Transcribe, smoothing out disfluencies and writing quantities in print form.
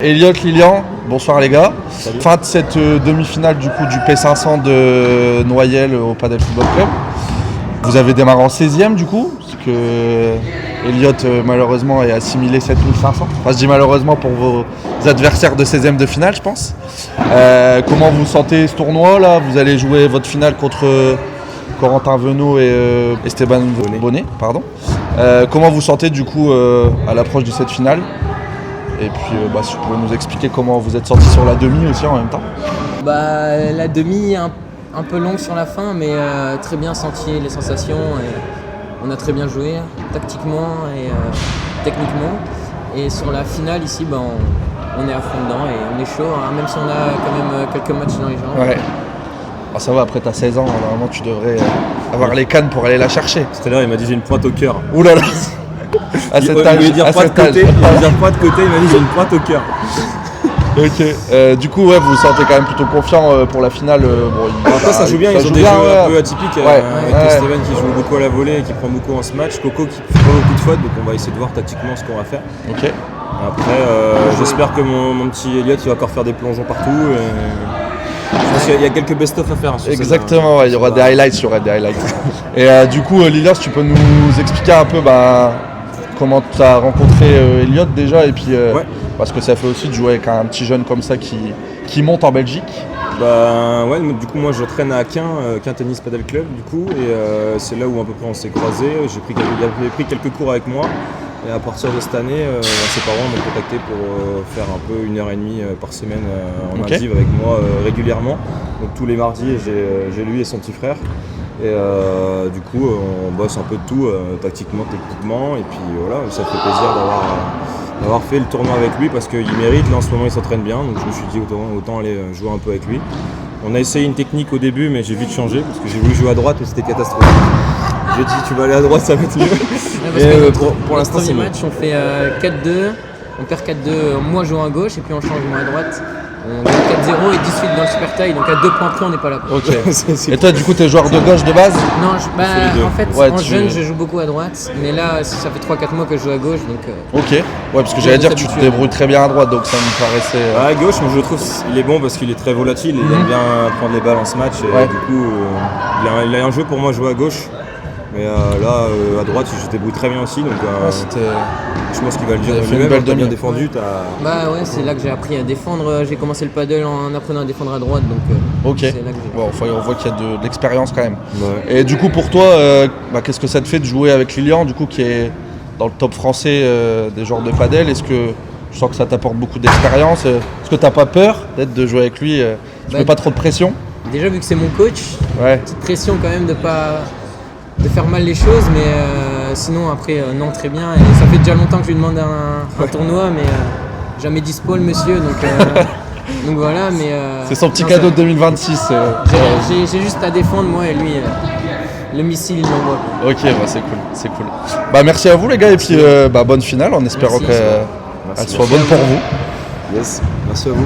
Elliot, Lilian, bonsoir les gars. Salut. Fin de cette demi-finale du coup du P500 de Noyelles au Padel Football Club. Vous avez démarré en 16e du coup, parce que Elliot malheureusement est assimilé 7500. Enfin je dis malheureusement pour vos adversaires de 16e de finale je pense. Comment vous sentez ce tournoi là? Vous allez jouer votre finale contre Corentin Venot et Esteban Bonnet. Pardon. Comment vous sentez du coup à l'approche de cette finale? Et puis si vous pouvez nous expliquer comment vous êtes sorti sur la demi aussi en même temps. La demi un peu longue sur la fin, mais très bien senti les sensations. Et on a très bien joué tactiquement et techniquement. Et sur la finale ici, on est à fond dedans et on est chaud, hein, même si on a quand même quelques matchs dans les jambes. Ouais. Ah, ça va, après t'as 16 ans, normalement tu devrais avoir les cannes pour aller la chercher. Tout à l'heure, il m'a dit j'ai une pointe au cœur. Ouh là là. À cet âge, il voulait dire à pointe cet âge. côté, il voulait dire pointe côté, il m'a dit j'ai une pointe au cœur. Ok. Du coup, ouais, vous vous sentez quand même plutôt confiant pour la finale. Après, ça joue bien, ils ont des jeux un peu atypiques avec Ouais. Esteban qui joue beaucoup à la volée et qui prend beaucoup en ce match. Coco qui fait pas beaucoup de fautes, donc on va essayer de voir tactiquement ce qu'on va faire. Ok. Après, j'espère que mon petit Elliot il va encore faire des plongeons partout. Je pense qu'il y a quelques best-of à faire. Sur Exactement, ouais, il y aura des highlights, Et du coup, Lilian, si tu peux nous expliquer un peu comment tu as rencontré Elliot déjà, et puis parce que ça fait aussi de jouer avec un petit jeune comme ça qui monte en Belgique. Du coup moi je traîne à Quin Tennis Padel Club du coup et c'est là où à peu près on s'est croisés. Il avait pris quelques cours avec moi et à partir de cette année ses parents m'ont contacté pour faire un peu 1h30 par semaine en indiv avec moi régulièrement. Donc tous les mardis j'ai lui et son petit frère. Et du coup on bosse un peu de tout tactiquement, techniquement et puis voilà, ça fait plaisir d'avoir fait le tournoi avec lui parce qu'il mérite, là en ce moment il s'entraîne bien, donc je me suis dit autant aller jouer un peu avec lui. On a essayé une technique au début mais j'ai vite changé parce que j'ai voulu jouer à droite et c'était catastrophique. J'ai dit tu vas aller à droite, ça va être mieux. Pour l'instant c'est mieux. Match on fait 4-2, on perd 4-2, moi je joue à gauche et puis on change moi à droite. On gagne 4-0 et 18 dans le super taille, donc à 2 points près on n'est pas là. Ok. Et toi du coup t'es joueur de gauche de base? Non, en fait en jeune je joue beaucoup à droite, mais là ça fait 3-4 mois que je joue à gauche donc. Ok, ouais parce que j'allais dire que tu te débrouilles très bien à droite donc ça me paraissait. À gauche, moi je trouve il est bon parce qu'il est très volatile, il aime bien prendre les balles en ce match et du coup il a un jeu pour moi jouer à gauche. Mais là, à droite, je te débrouille très bien aussi, donc je pense qu'il va le dire lui-même, t'as bien défendu. C'est là que j'ai appris à défendre, j'ai commencé le paddle en apprenant à défendre à droite, donc ok, c'est là que j'ai... on voit qu'il y a de l'expérience quand même. Ouais. Et du coup pour toi, qu'est-ce que ça te fait de jouer avec Lilian, du coup qui est dans le top français des joueurs de paddle? Est-ce que tu sens que ça t'apporte beaucoup d'expérience? Est-ce que t'as pas peur d'être de jouer avec lui? Tu mets pas trop de pression? Déjà vu que c'est mon coach, petite pression quand même de faire mal les choses, mais sinon après non, très bien, et ça fait déjà longtemps que je lui demande un tournoi, mais jamais dispo le monsieur, donc voilà, mais c'est son petit cadeau de 2026. J'ai juste à défendre moi et lui le missile il l'envoie. Ok, c'est cool. Merci à vous les gars et puis bonne finale en espérant qu'elle soit bonne pour vous. Yes, merci à vous.